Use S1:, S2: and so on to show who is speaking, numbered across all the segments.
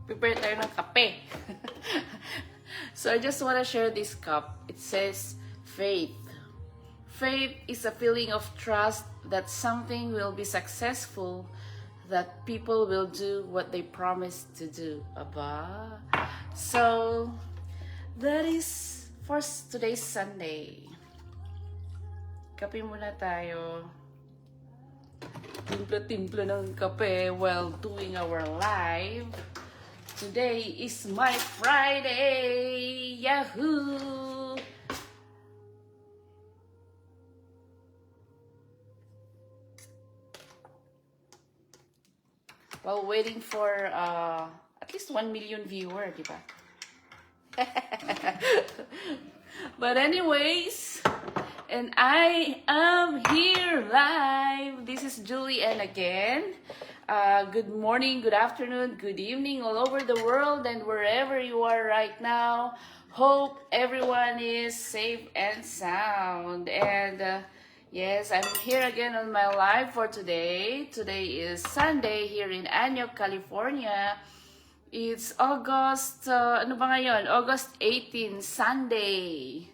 S1: Prepare tayo ng kape. So I just want to share this cup. It says faith. Faith is a feeling of trust that something will be successful, that people will do what they promise to do. Aba. So that is for today's Sunday. Kape muna tayo. Timpla-timpla ng kape while doing our live. Today is my Friday! Yahoo! While waiting for at least 1 million viewer, di ba? But anyways, and I am here live. This is Julian again. Good morning, good afternoon, good evening all over the world and wherever you are right now. Hope everyone is safe and sound. And yes, I'm here again on my live for today. Today is Sunday here in Antioch, California. It's August, ano ba ngayon? August 18, Sunday.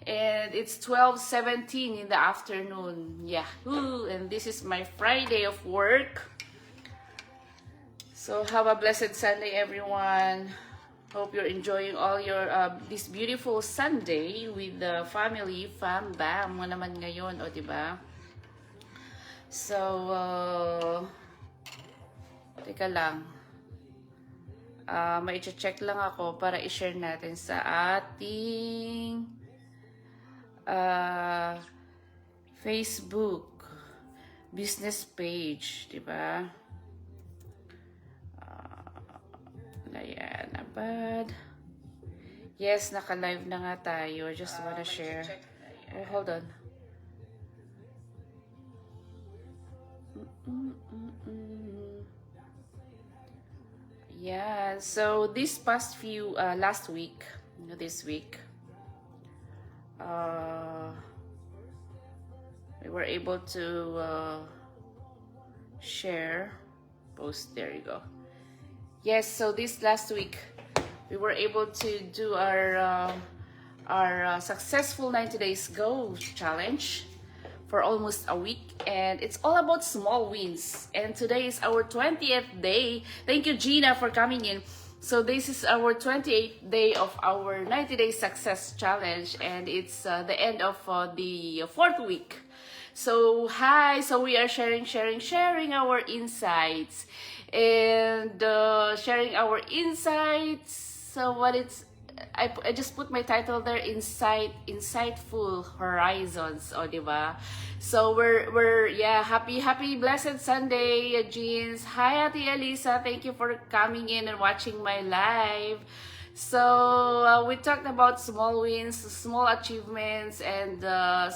S1: And it's 12:17 in the afternoon. Yahoo! And this is my Friday of work. So have a blessed Sunday, everyone. Hope you're enjoying all your this beautiful Sunday with the family, fam, bam mo naman ngayon, o diba? So, teka lang. May check lang ako para i-share natin sa ating Facebook business page, diba? Ayan, abad. Yes, naka-live na nga tayo. Just wanna share. Oh, hold on. Yeah, so this past few, last week, this week, we were able to share, post, there you go. Yes, so this last week, we were able to do our successful 90 Days Go challenge for almost a week. And it's all about small wins. And today is our 20th day. Thank you, Gina, for coming in. So this is our 28th day of our 90 Day Success Challenge. And it's the end of the 4th week. So, hi! So we are sharing our insights. And sharing our insights. So what it's, I just put my title there, Insightful Horizons, o diba? So we're yeah, happy blessed Sunday, Jeans. Hi, Ate Elisa, thank you for coming in and watching my live. So we talked about small wins, small achievements, and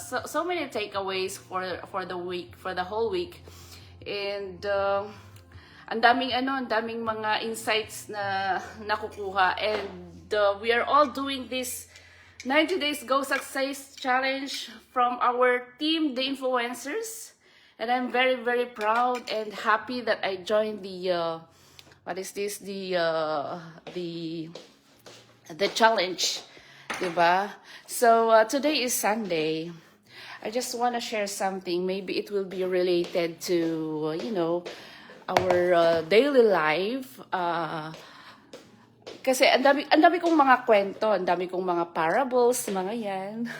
S1: so many takeaways for the week, for the whole week. And ang daming mga insights na nakukuha, and we are all doing this 90 Days Go Success Challenge from our team, the influencers, and I'm very, very proud and happy that I joined the what is this, the challenge, diba? So today is Sunday. I just want to share something. Maybe it will be related to our daily life. Kasi ang dami kong mga kwento, ang dami kong mga parables, mga yan,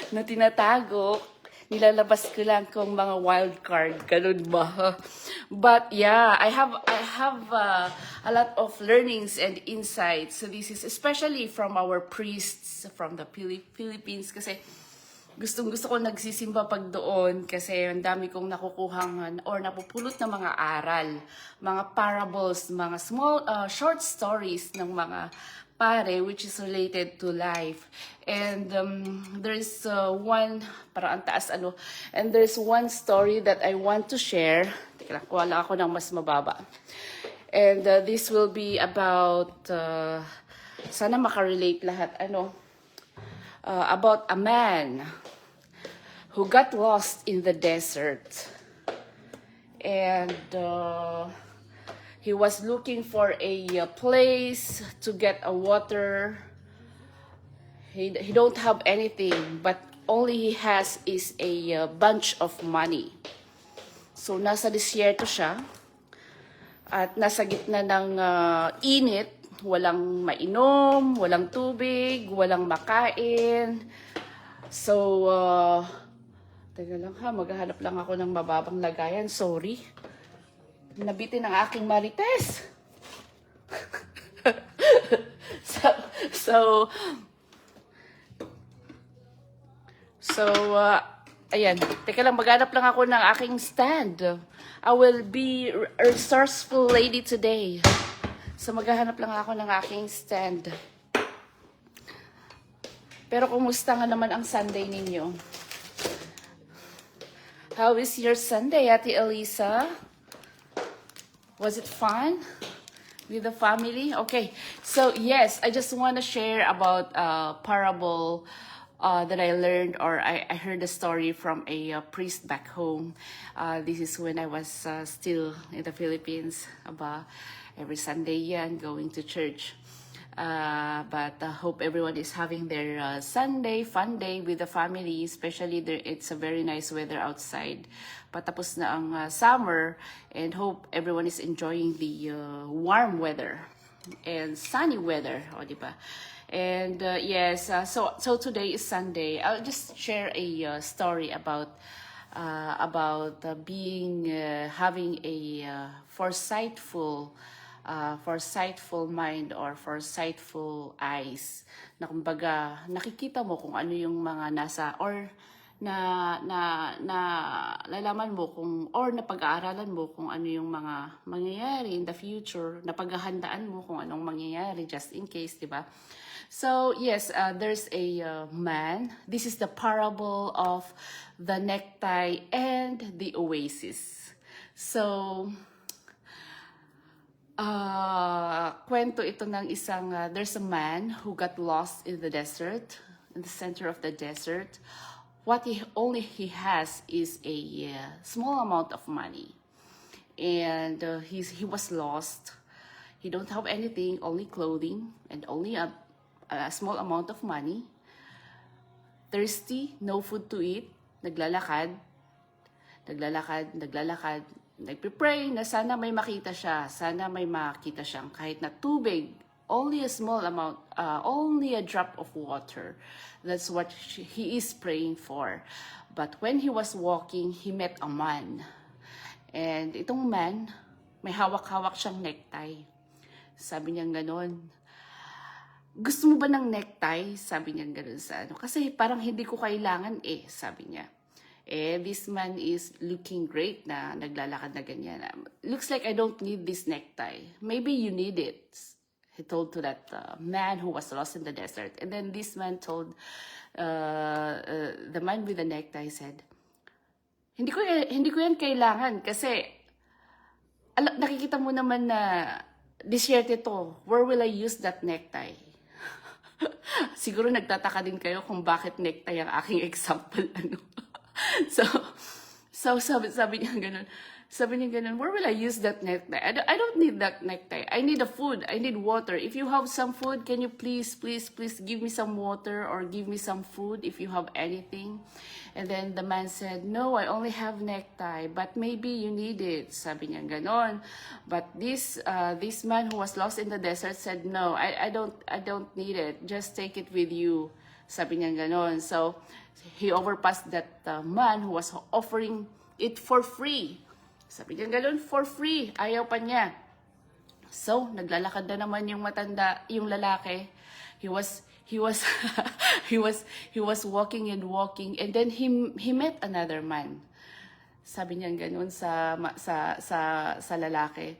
S1: na tinatago. Nilalabas ko lang kung mga wild card, ganun ba? But yeah, I have a lot of learnings and insights. So this is especially from our priests from the Philippines, kasi gustong-gusto ko nagsisimba pag doon kasi ang dami kong nakukuhang or napupulot na mga aral, mga parables, mga small short stories ng mga pare which is related to life. And there's one, parang ang taas and there's one story that I want to share. Teka lang, kuha lang ako ng mas mababa. And this will be about, sana makarelate lahat, about a man who got lost in the desert. And He was looking for a place to get a water. He don't have anything, but only he has is a bunch of money. So nasa disyerto siya at nasa gitna ng init, walang mainom, walang tubig, walang makain. So teka lang ha, maghahanap lang ako ng mababang lagayan. Sorry. Nabitin ang aking marites. So, ayan. Teka lang, maghanap lang ako ng aking stand. I will be a resourceful lady today. So, maghahanap lang ako ng aking stand. Pero kumusta nga naman ang Sunday ninyo? How is your Sunday, Ate Elisa? Was it fun with the family? Okay, so yes, I just want to share about a parable that I learned, or I heard a story from a priest back home. This is when I was still in the Philippines. Every Sunday yan, going to church. But I hope everyone is having their Sunday fun day with the family, especially it's a very nice weather outside. Patapos na ang summer, and hope everyone is enjoying the warm weather and sunny weather, o di ba? And yes, so today is Sunday. I'll just share a story about having a forsightful mind or forsightful eyes, na kumbaga nakikita mo kung ano yung mga nasa, or nalalaman mo kung, or napag-aaralan mo kung ano yung mga mangyayari in the future, napaghahandaan mo kung anong mangyayari just in case, di ba? So yes, there's a man. This is the parable of the necktie and the oasis. So kwento ito ng isang, there's a man who got lost in the desert, in the center of the desert. What he has is a small amount of money, and he was lost. He don't have anything, only clothing, and only a small amount of money. Thirsty, no food to eat. Naglalakad. Nagpe-pray na sana may makita siya, siyang kahit na tubig, only a small amount, only a drop of water. That's what he is praying for. But when he was walking, he met a man. And itong man, may hawak-hawak siyang necktie. Sabi niya ganon, gusto mo ba ng necktie? Sabi niya ganon sa ano. Kasi parang hindi ko kailangan sabi niya. This man is looking great na naglalakad na ganyan. Looks like I don't need this necktie. Maybe you need it, he told to that man who was lost in the desert. And then this man told the man with the necktie, said, hindi ko yan kailangan kasi nakikita mo naman na disyerte to. Where will I use that necktie? Siguro nagtataka din kayo kung bakit necktie ang aking example. So sabi niya ganun. Where will I use that necktie? I don't need that necktie. I need a food. I need water. If you have some food, can you please give me some water or give me some food if you have anything? And then the man said, no, I only have necktie, but maybe you need it. Sabi niya ganon. But this man who was lost in the desert said, no, I don't need it. Just take it with you. Sabi niya ganon. So he overpassed that man who was offering it for free. Sabi niya gano'n, for free. Ayaw pa niya. So, naglalakad na naman yung lalaki. He was walking, and then he met another man. Sabi niya gano'n sa lalaki,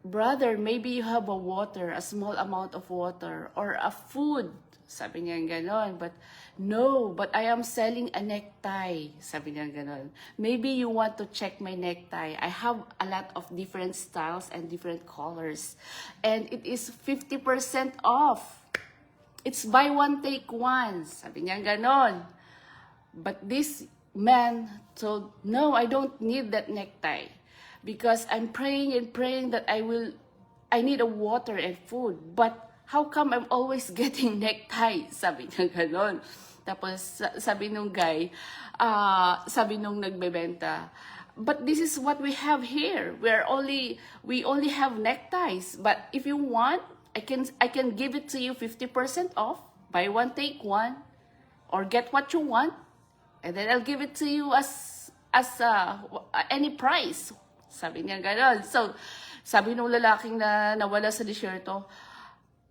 S1: brother, maybe you have a water, a small amount of water, or a food. Sabi niya gano'n, but I am selling a necktie. Sabi niya gano'n. Maybe you want to check my necktie. I have a lot of different styles and different colors. And it is 50% off. It's buy one, take one. Sabi niya gano'n. But this man told, no, I don't need that necktie. because I'm praying and praying that I need a water and food. But how come I'm always getting necktie? Sabi niya ganon. Tapos sabi nung guy, sabi nung nagbebenta, but this is what we have here. We only have neckties. But if you want, I can give it to you 50% off. Buy one, take one, or get what you want, and then I'll give it to you as any price. Sabi niya gano'n. So, sabi nung lalaking na nawala sa disyerto,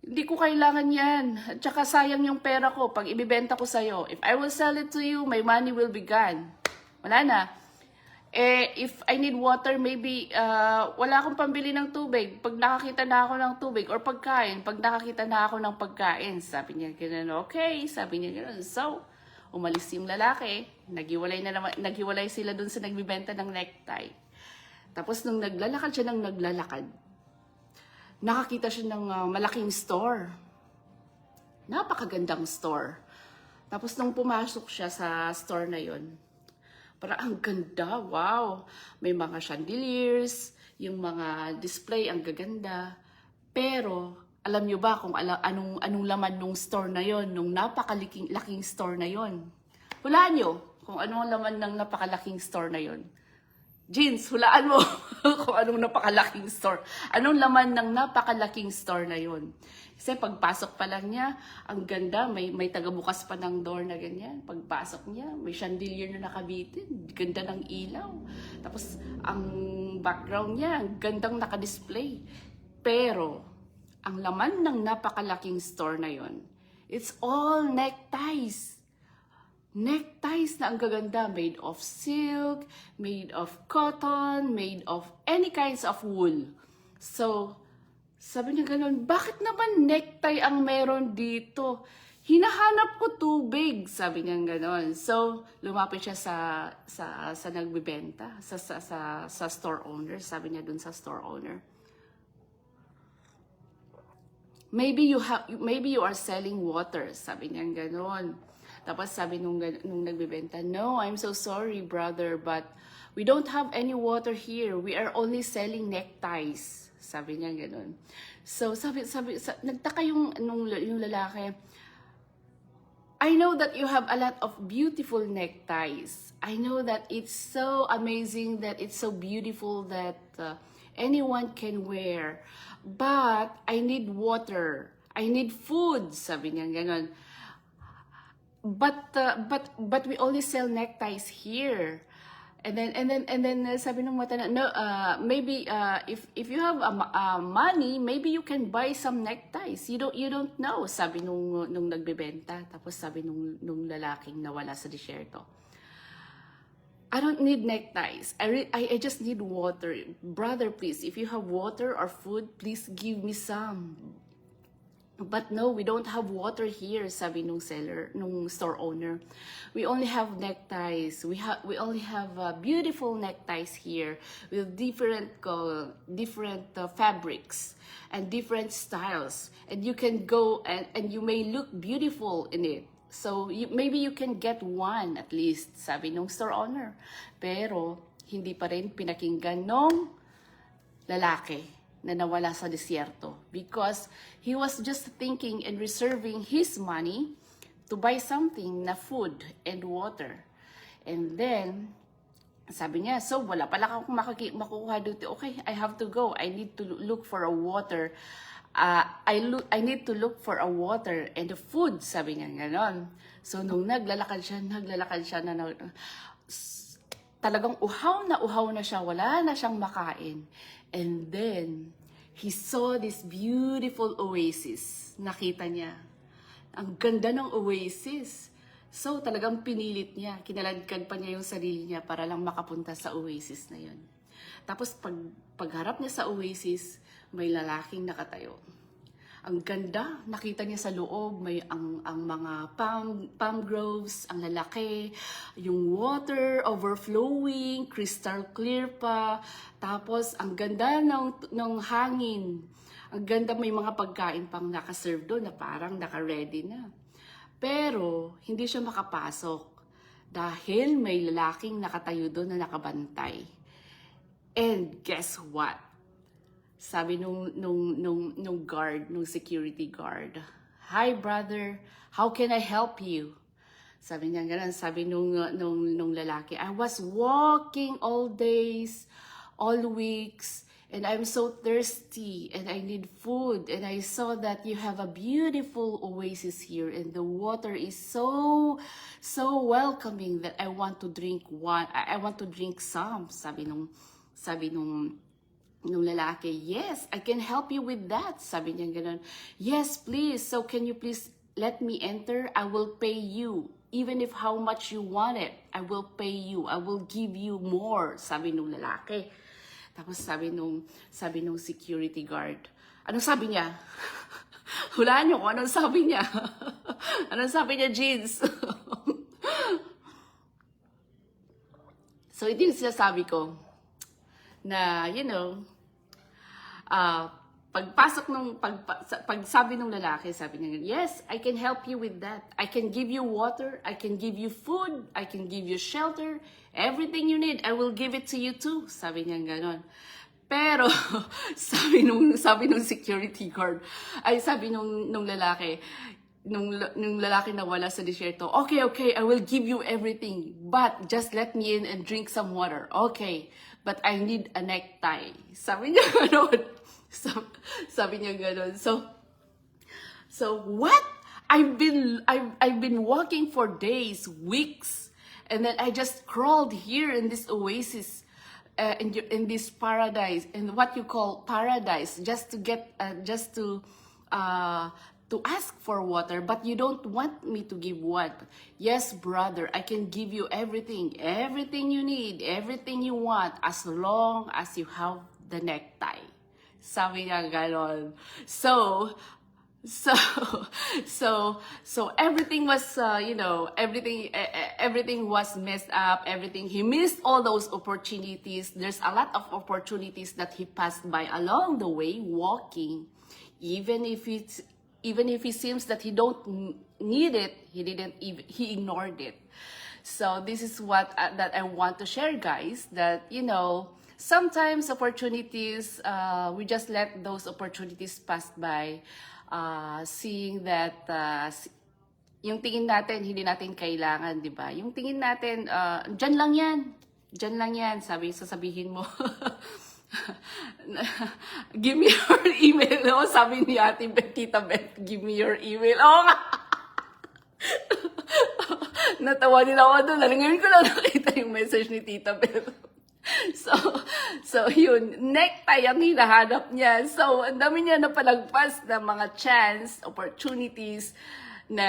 S1: hindi ko kailangan yan. At saka sayang yung pera ko pag ibibenta ko sa'yo. If I will sell it to you, my money will be gone. Wala na. If I need water, maybe wala akong pambili ng tubig. Pag nakakita na ako ng tubig or pagkain, pag nakakita na ako ng pagkain, sabi niya gano'n, okay, sabi niya gano'n. So, umalis yung lalaki, naghiwalay sila dun sa nagbibenta ng necktie. Tapos nung naglalakad siya ng naglalakad, nakakita siya ng malaking store. Napakagandang store. Tapos nung pumasok siya sa store na yon, parang ang ganda, wow. May mga chandeliers, yung mga display, ang gaganda. Pero, alam nyo ba kung anong laman nung store na yon, nung napakalaking store na yon? Hulaan nyo kung anong laman ng napakalaking store na yon. Jeans, hulaan mo kung anong napakalaking store. Anong laman ng napakalaking store na yon? Kasi pagpasok pa lang niya, ang ganda, may tagabukas pa ng door na ganyan. Pagpasok niya, may chandelier na nakabitin, ganda ng ilaw. Tapos ang background niya, ang gandang nakadisplay. Pero ang laman ng napakalaking store na yon, it's all neckties. Neckties na ang gaganda, made of silk, made of cotton, made of any kinds of wool. So, sabi niya ganun, bakit naman necktie ang meron dito? Hinahanap ko tubig, sabi niya ganun. So, lumapit siya sa nagbibenta, sa store owner, sabi niya dun sa store owner. Maybe you are selling water, sabi niya ganun. Tapos sabi nung nagbibenta, no, I'm so sorry, brother, but we don't have any water here. We are only selling neckties. Sabi niya gano'n. So, nagtaka yung lalaki. I know that you have a lot of beautiful neckties. I know that it's so amazing, that it's so beautiful that anyone can wear. But I need water. I need food. Sabi niya gano'n. But we only sell neckties here. And then sabi ng mata na, no, maybe if you have money, maybe you can buy some neckties. You don't know, sabi nung nagbebenta. Tapos sabi nung lalaking nawala sa disyerto, I don't need neckties. I just need water. Brother, please, if you have water or food, please give me some. But no, we don't have water here, sabi nung store owner. We only have neckties. We only have beautiful neckties here with different fabrics and different styles. And you can go and you may look beautiful in it. So maybe you can get one at least, sabi nung store owner. Pero hindi pa rin pinakinggan nung lalaki na nawala sa disyerto, because he was just thinking and reserving his money to buy something na food and water. And then, sabi niya, so wala pala akong makukuha dito. Okay, I have to go. I need to look for a water. I need to look for a water and a food, sabi niya ganon. So nung naglalakad siya na talagang uhaw na siya, wala na siyang makain. And then, he saw this beautiful oasis. Nakita niya. Ang ganda ng oasis. So, talagang pinilit niya. Kinaladkad pa niya yung sarili niya para lang makapunta sa oasis na yun. Tapos, pagharap niya sa oasis, may lalaking nakatayo. Ang ganda, nakita niya sa loob, may ang mga palm groves, ang lalaki, yung water overflowing, crystal clear pa, tapos ang ganda ng hangin. Ang ganda, may mga pagkain pang nakaserve doon na parang naka-ready na. Pero hindi siya makapasok dahil may lalaking nakatayo doon na nakabantay. And guess what? Sabi nung guard, nung security guard, "Hi brother, how can I help you?" Sabi niya ganun, sabi nung lalaki, "I was walking all days, all weeks, and I'm so thirsty, and I need food, and I saw that you have a beautiful oasis here, and the water is so welcoming that I want to drink one. I want to drink some." Sabi nung lalaki, "Yes, I can help you with that." Sabi niya ganun, "Yes, please. So can you please let me enter? I will pay you. Even if how much you want it, I will pay you. I will give you more." Sabi nung lalaki. Tapos sabi nung security guard, anong sabi niya? Hulaan niyo kung anong sabi niya. Anong sabi niya, Jeans? So, ito yung sinasabi ko na, pagsabi ng lalaki, sabi niya, "Yes, I can help you with that. I can give you water, I can give you food, I can give you shelter, everything you need, I will give it to you too." Sabi niya ganon. Pero, sabi nung security guard, sabi nung lalaki, nung lalaki na wala sa disyerto, okay, I will give you everything, but just let me in and drink some water. Okay, but I need a necktie. Sabi niya gano'n. Sabi niya gano'n. So what? I've been walking for days, weeks, and then I just crawled here in this oasis, in this paradise, in what you call paradise, just to get to ask for water, but you don't want me to give what? Yes, brother, I can give you everything you need, everything you want, as long as you have the necktie. Sabi niya ganon. So everything was, everything was messed up. He missed all those opportunities. There's a lot of opportunities that he passed by along the way walking, even if he seems that he don't need it, he ignored it. So this is what that I want to share, guys, that sometimes opportunities, we just let those opportunities pass by, seeing that yung tingin natin hindi natin kailangan, di ba? Yung tingin natin dyan lang yan, sasabihin mo. Give me your email. Sabi ni Ate Tita Beth, give me your email. Nga. Natawa din ako doon. Ngayon ko lang nakita yung message ni Tita Beth. So yun, necktie ang hinahanap niya. So, ang dami niya na palagpas na mga chance, opportunities na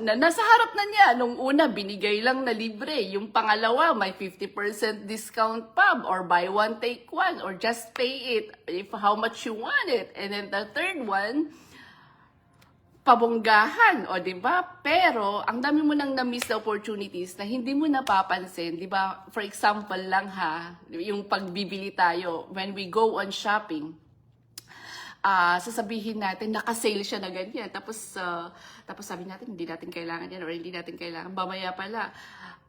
S1: nasa harap na niya. Nung una, binigay lang na libre. Yung pangalawa, may 50% discount pa, or buy one, take one, or just pay it if how much you want it. And then the third one, pabonggahan, o diba? Pero, ang dami mo nang na-miss na opportunities na hindi mo napapansin, diba? For example lang yung pagbibili tayo, when we go on shopping, sasabihin natin, naka-sale siya na ganyan. Tapos sabi natin, hindi natin kailangan yan, or hindi natin kailangan. Mamaya pala,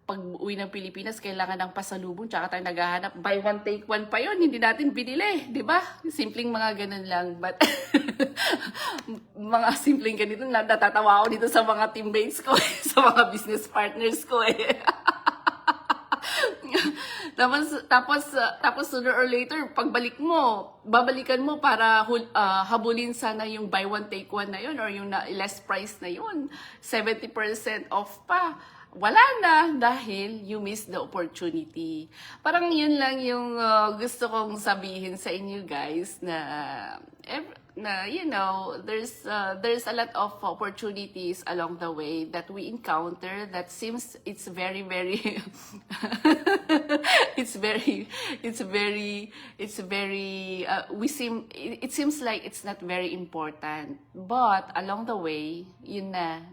S1: pag uwi ng Pilipinas, kailangan ng pasalubong, tsaka tayo naghahanap, buy one, take one pa yun, hindi natin binili, di ba? Simpleng mga ganun lang, but mga simpleng ganito, natatawa ako dito sa mga teammates ko, sa mga business partners ko Tapos sooner or later, pagbalik mo, babalikan mo para habulin sana yung buy one take one na yun, or yung less price na yun, 70% off pa. Wala na dahil you miss the opportunity. Parang yun lang yung gusto kong sabihin sa inyo, guys, na there's a lot of opportunities along the way that we encounter that seems it's very it seems like it's not very important, but along the way yun na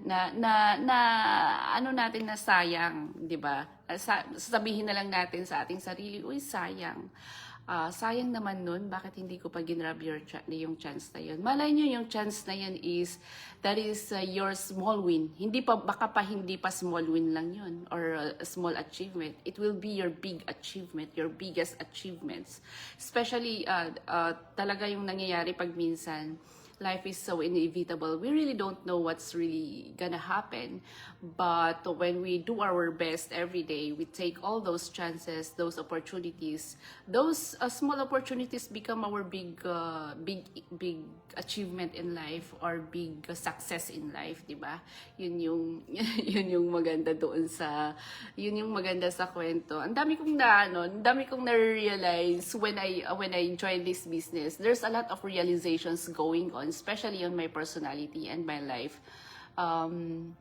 S1: ano natin na sayang, di ba? sasabihin na lang natin sa ating sarili, uy, sayang. Sayang naman nun, bakit hindi ko pa ginrab yung chance na yun? Malay nyo yung chance na yun that is your small win. Baka pa hindi pa small win lang yun, or a small achievement. It will be your big achievement, your biggest achievements. Especially, talaga yung nangyayari pag minsan, life is so inevitable. We really don't know what's really gonna happen. But when we do our best every day, we take all those chances, those opportunities. Those small opportunities become our big achievement in life, or big success in life, di ba? Yun yung yun yung maganda doon sa kwento. Ang dami kong na-realize when I joined this business. There's a lot of realizations going on, especially on my personality and my life. Ang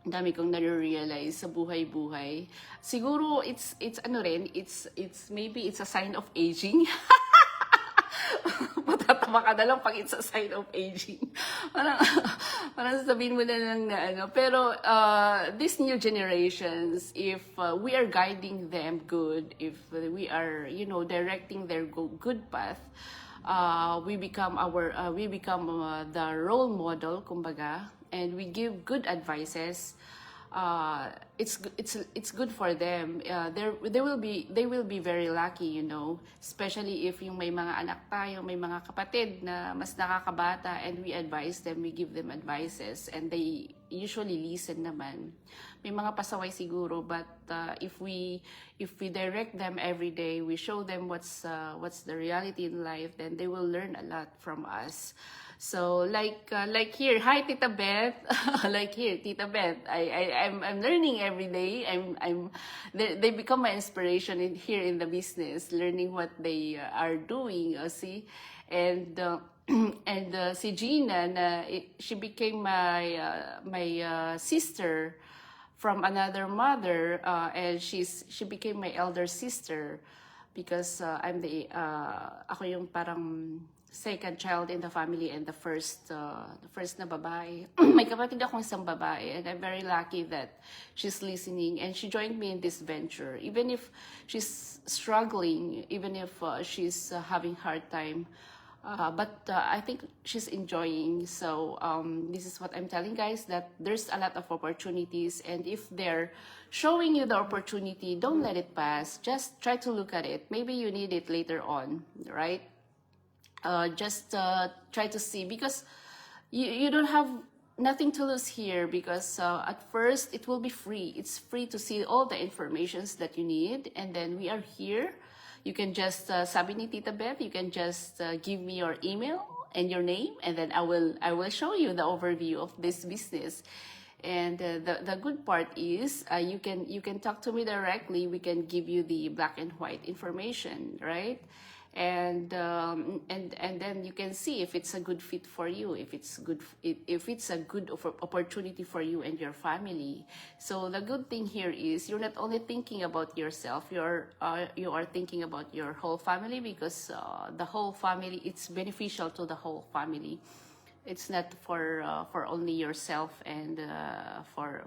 S1: dami kong na-realize sa buhay-buhay. Siguro it's maybe it's a sign of aging. Matatawa ka na lang pag it's a sign of aging. Parang sabihin mo na lang na ano. Pero these new generations, if we are guiding them good, if we are, directing their good path, we become the role model, kumbaga, and we give good advices. It's good for them. They will be very lucky, especially if yung may mga anak tayo, may mga kapatid na mas nakakabata, and we advise them, we give them advices, and they usually listen naman. May mga pasaway siguro, but if we direct them every day, we show them what's the reality in life, then they will learn a lot from us. So like here, hi Tita Beth. Like here, Tita Beth. I'm learning every day. They become my inspiration here in the business, learning what they are doing. See, and si Gina, she became my sister from another mother, and she became my elder sister, because ako yung parang second child in the family, and the first na babae. May kapatid akong isang babae, and I'm very lucky that she's listening, and she joined me in this venture. Even if she's struggling, even if she's having hard time, but I think she's enjoying. So this is what I'm telling guys, that there's a lot of opportunities, and if they're showing you the opportunity, don't let it pass. Just try to look at it. Maybe you need it later on, right? Just try to see, because you don't have nothing to lose here, because at first it will be free. It's free to see all the informations that you need, and then we are here. You can just sabi ni Tita Beth, you can just give me your email and your name, and then I will show you the overview of this business. And the good part is you can talk to me directly. We can give you the black and white information, right? And then you can see if it's a good fit for you, if it's a good opportunity for you and your family. So the good thing here is you're not only thinking about yourself, you are thinking about your whole family, because the whole family, it's beneficial to the whole family. It's not for only yourself and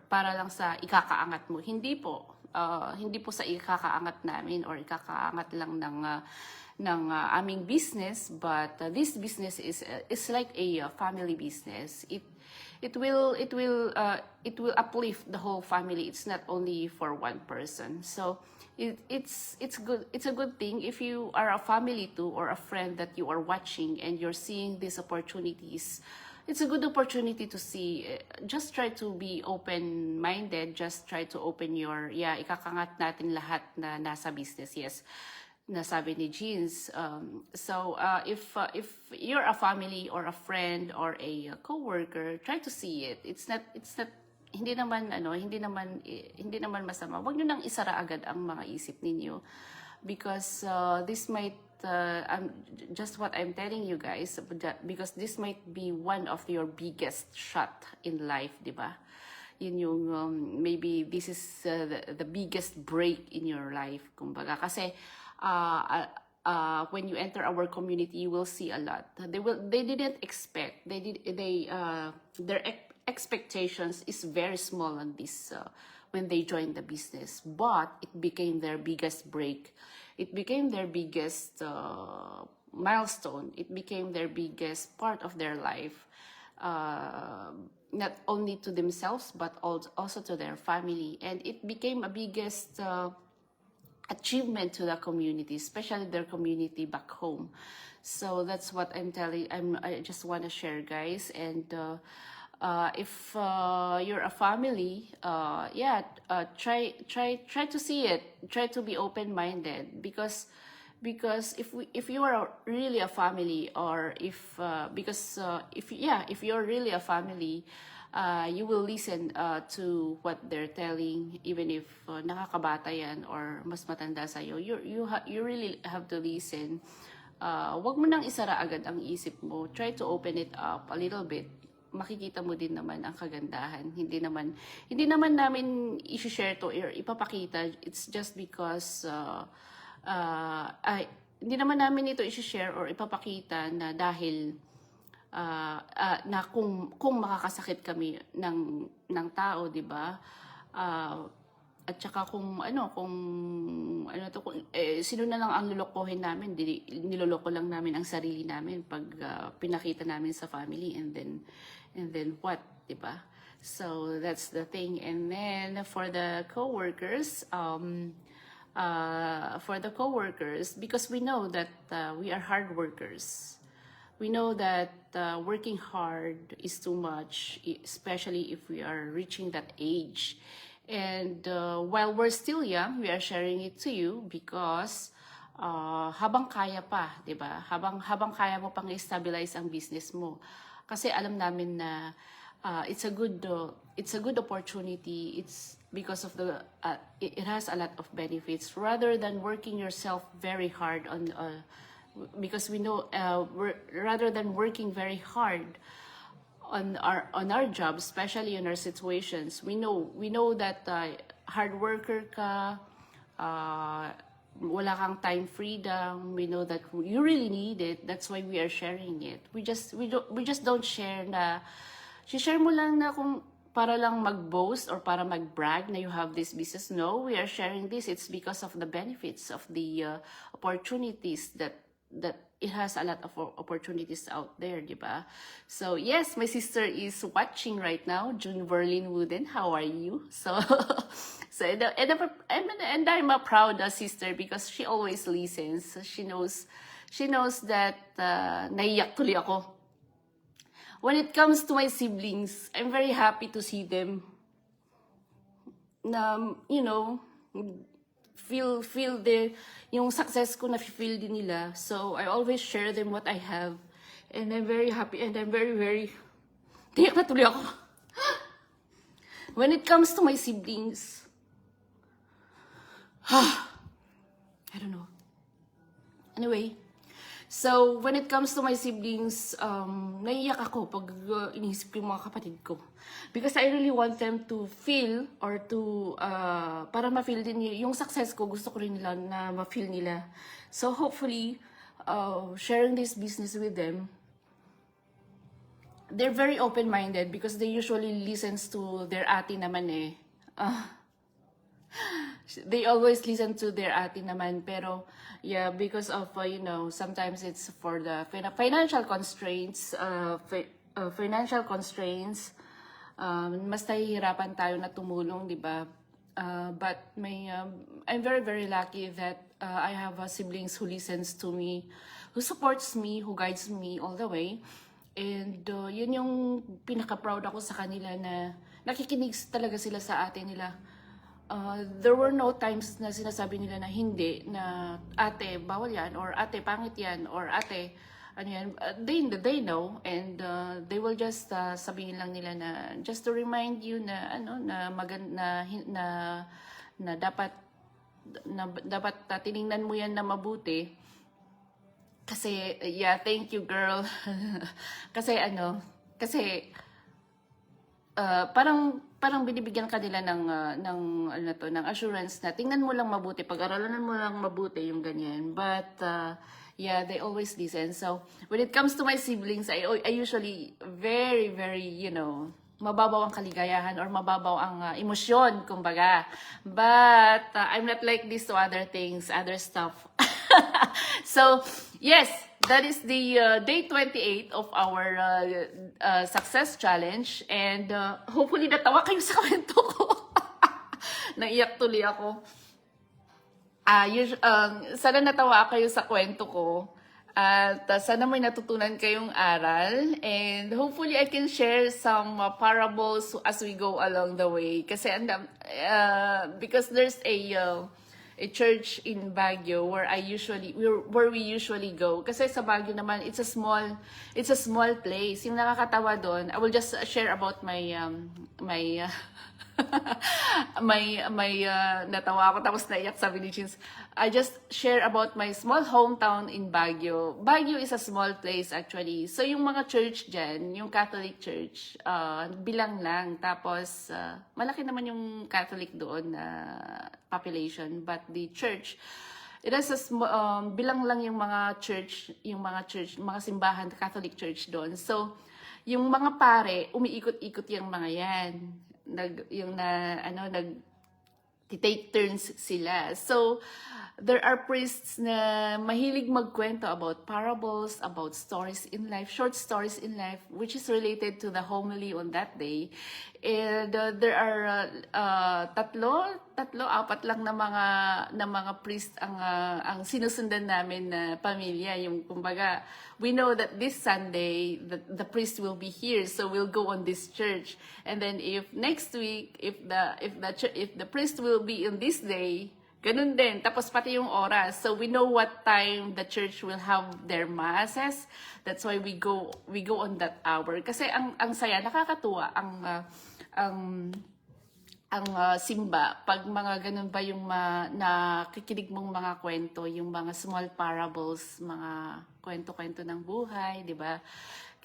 S1: para lang sa ikakaangat mo. Hindi po sa ikakaangat namin, or ikakaangat lang ng aming business, but this business is like a family business. It will uplift the whole family. It's not only for one person. So it's good. It's a good thing if you are a family too, or a friend that you are watching and you're seeing these opportunities. It's a good opportunity to see. Just try to be open-minded. Just try to open your, ikakangat natin lahat na nasa business. Yes, nasabi ni Jeans. So if you're a family or a friend or a coworker, try to see it. It's not hindi naman masama. Huwag niyo nang isara agad ang mga isip ninyo, because this might just what I'm telling you guys, because this might be one of your biggest shot in life, di ba? Yun yung maybe this is the biggest break in your life, kumbaga, kasi when you enter our community, you will see a lot. They didn't expect. Their expectations is very small on this when they joined the business, but it became their biggest break. It became their biggest milestone. It became their biggest part of their life, not only to themselves but also to their family, and it became a biggest achievement to the community, especially their community back home. So that's what I'm telling. I just want to share, guys. And if you're a family, try to see it. Try to be open-minded, because if you are really a family, or if you're really a family, you will listen to what they're telling, even if nakakabata yan or mas matanda sa'yo. You really have to listen. Wag mo nang isara agad ang isip mo. Try to open it up a little bit. Makikita mo din naman ang kagandahan. Hindi naman namin i-share to or ipapakita. It's just because hindi naman namin ito i-share or ipapakita na dahil na kung makakasakit kami ng tao, 'di ba? At saka kung sino na lang ang lolokohin namin, niloloko lang namin ang sarili namin pag pinakita namin sa family, and then what, 'di ba? So that's the thing. And then for the coworkers, because we know that we are hard workers. We know that working hard is too much, especially if we are reaching that age. And while we're still young, we are sharing it to you because habang kaya pa, 'di ba? Habang kaya mo pang i-stabilize ang business mo. Kasi alam namin na it's a good opportunity. It's because of it has a lot of benefits, rather than working yourself very hard on because we know rather than working very hard on our jobs, especially in our situations, we know that hard worker ka, wala kang time freedom. We know that you really need it. That's why we are sharing it. We just don't share na share mo lang na kung para lang mag-boast or para mag-brag na you have this business. No, we are sharing this. It's because of the benefits of the opportunities that it has a lot of opportunities out there, di ba? So yes, my sister is watching right now, June Berlin Wooden. How are you? So and I'm a proud sister because she always listens. She knows that naiyak tuloy ako. When it comes to my siblings, I'm very happy to see them. Na feel yung success ko na feel din nila. So I always share them what I have, and I'm very happy, and I'm very tiyak na tuloy ako. When it comes to my siblings, I don't know. Anyway, so when it comes to my siblings, naiiyak ako pag iniisip ko yung mga kapatid ko. Because I really want them to feel or to, para ma-feel din yung success ko, gusto ko rin nila na ma-feel nila. So hopefully, sharing this business with them, they're very open-minded because they usually listens to their ate naman eh. They always listen to their ate naman, pero yeah, because of sometimes it's for the financial constraints, mas nahihirapan tayo na tumulong, di ba? But I'm very lucky that I have siblings who listens to me, who supports me, who guides me all the way. And yun yung pinaka-proud ako sa kanila, na nakikinig talaga sila sa ate nila. There were no times na sinasabi nila na hindi, na ate, bawal yan, or ate, pangit yan, or ate, ano yan. They know, and they will just sabihin lang nila na just to remind you na na dapat tiningnan mo yan na mabuti. Kasi yeah, thank you girl. kasi parang binibigyan ka nila ng assurance na tingnan mo lang mabuti, pag-aralan mo lang mabuti yung ganyan. But yeah, they always listen. So when it comes to my siblings, I usually very mababaw ang kaligayahan or mababaw ang emosyon, kumbaga. But I'm not like this to other things, other stuff. So, yes, that is the day 28 of our success challenge. And hopefully natawa kayo sa kwento ko. Naiyak tuloy ako. Sana natawa kayo sa kwento ko. At sana may natutunan kayong aral. And hopefully I can share some parables as we go along the way. Kasi because there's a church in Baguio where we usually go. Kasi sa Baguio naman, it's a small place. Yung nakakatawa doon, I will just share about natawa ako tapos naiyak, sabi ni Chins. I just share about my small hometown in Baguio. Baguio is a small place actually. So yung mga church dyan, yung Catholic church, bilang lang. Tapos malaki naman yung Catholic doon na population. But the church, it is bilang lang yung mga church, mga simbahan, Catholic church doon. So yung mga pare, umiikot-ikot yung mga yan. Take turns sila. So, there are priests na mahilig magkwento about parables, about stories in life, short stories in life, which is related to the homily on that day. And there are apat lang na mga priest ang sinusundan namin na pamilya. Yung kumbaga, we know that this Sunday the priest will be here, so we'll go on this church. And then if next week if the priest will be in this day, ganun din. Tapos pati yung oras. So we know what time the church will have their masses. That's why we go on that hour. Kasi ang saya, nakakatuwa ang simba pag mga ganun ba yung nakikinig mong mga kwento, yung mga small parables, mga kwento-kwento ng buhay, di ba?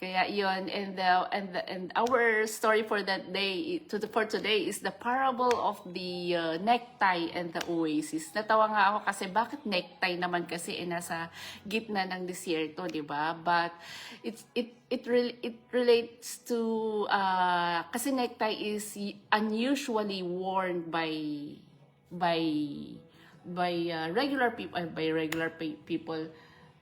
S1: Kaya yun, and our story for that day, for today, is the parable of the necktie and the oasis. Natawa nga ako kasi bakit necktie naman kasi nasa gitna ng disyerto, di ba? But it relates to kasi necktie is unusually worn by regular people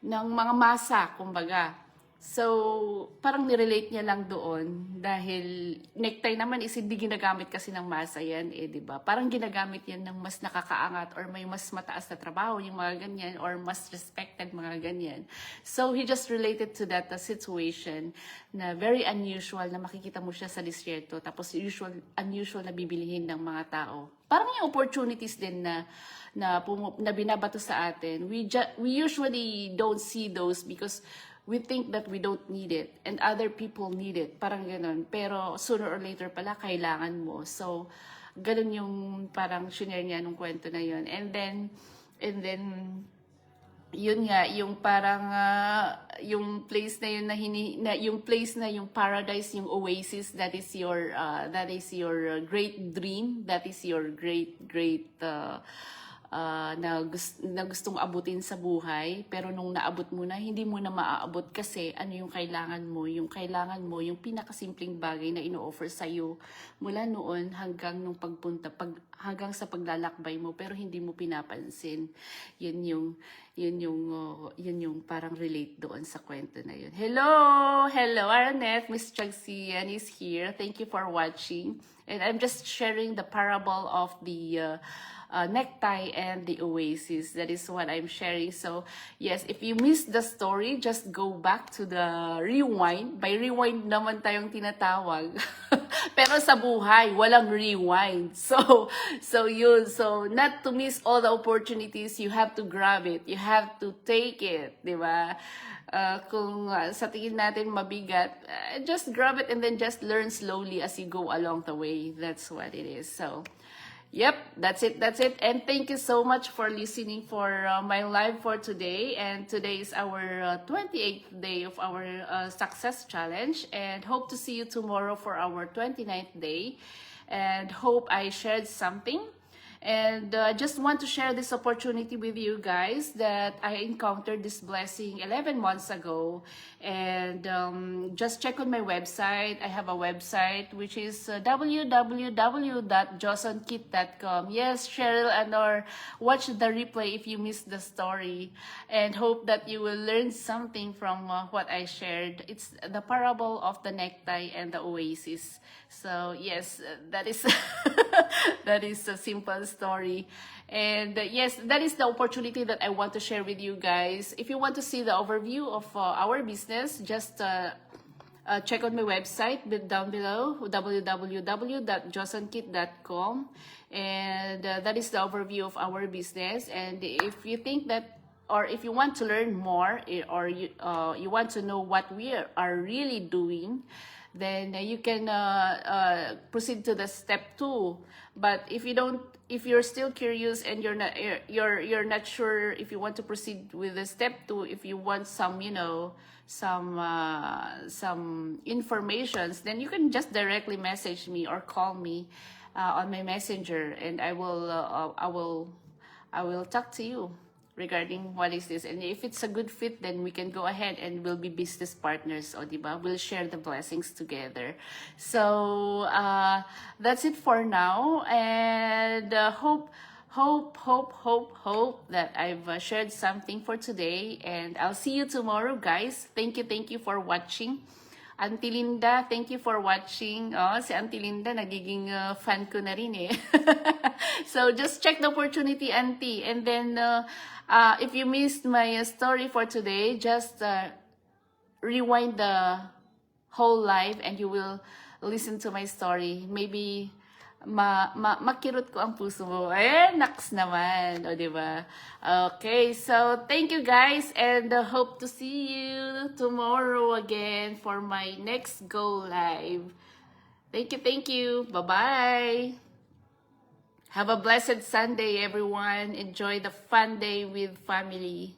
S1: ng mga masa, kumbaga. So, parang nirelate niya lang doon dahil necktie naman is hindi ginagamit kasi ng masa yan, di ba? Parang ginagamit yan ng mas nakakaangat or may mas mataas na trabaho, yung mga ganyan, or mas respected, mga ganyan. So, he just related to that situation na very unusual na makikita mo siya sa disyerto, tapos unusual na bibilihin ng mga tao. Parang yung opportunities din na binabato sa atin. We usually don't see those because we think that we don't need it and other people need it. Parang ganun. Pero sooner or later pala, kailangan mo. So, ganun yung parang shinare niya nung kwento na yun. And then, yun nga, yung parang, yung place na yun yung paradise, yung oasis, that is your great dream, that is your great na gustong abutin sa buhay, pero nung naabot mo na, hindi mo na maaabot kasi ano yung kailangan mo yung pinakasimpleng bagay na ino-offer sa iyo mula noon hanggang nung hanggang sa paglalakbay mo, pero hindi mo pinapansin. Yun yung parang relate doon sa kwento na yun. Hello Arnett, Miss Chagsian is here. Thank you for watching. And I'm just sharing the parable of the necktie and the oasis. That is what I'm sharing. So, yes, if you missed the story, just go back to the rewind. By rewind naman tayong tinatawag. Pero sa buhay, walang rewind. So not to miss all the opportunities, you have to grab it. You have to take it, di ba? Kung sa tingin natin mabigat, just grab it and then just learn slowly as you go along the way. That's what it is. So, yep, that's it. And thank you so much for listening for my live for today. And today is our 28th day of our success challenge. And hope to see you tomorrow for our 29th day. And hope I shared something. And I just want to share this opportunity with you guys that I encountered this blessing 11 months ago. And just check on my website. I have a website which is www.josonkit.com. Yes, Cheryl and or watch the replay if you missed the story. And hope that you will learn something from what I shared. It's the parable of the necktie and the oasis. So yes, that is that is a simple story. And yes, that is the opportunity that I want to share with you guys. If you want to see the overview of our business, just check out my website down below, www.josonkit.com, and that is the overview of our business. And if you think that, or if you want to learn more, or you want to know what we are really doing, then you can proceed to the step 2. But if you're still curious and you're not sure if you want to proceed with the step 2, if you want some some informations, then you can just directly message me or call me on my messenger, and I will talk to you regarding what is this. And if it's a good fit, then we can go ahead and we'll be business partners, o diba? We'll share the blessings together. So that's it for now, and hope that I've shared something for today, and I'll see you tomorrow, guys. Thank you for watching. Auntie Linda, thank you for watching. Oh, si Auntie Linda, nagiging fan ko na rin eh. So just check the opportunity, Auntie. And then, if you missed my story for today, just rewind the whole live and you will listen to my story. Maybe makirot ko ang puso mo. Eh, naks naman. O, diba? Okay, so thank you guys, and hope to see you tomorrow again for my next Go Live. Thank you. Bye-bye. Have a blessed Sunday, everyone. Enjoy the fun day with family.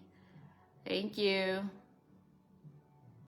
S1: Thank you.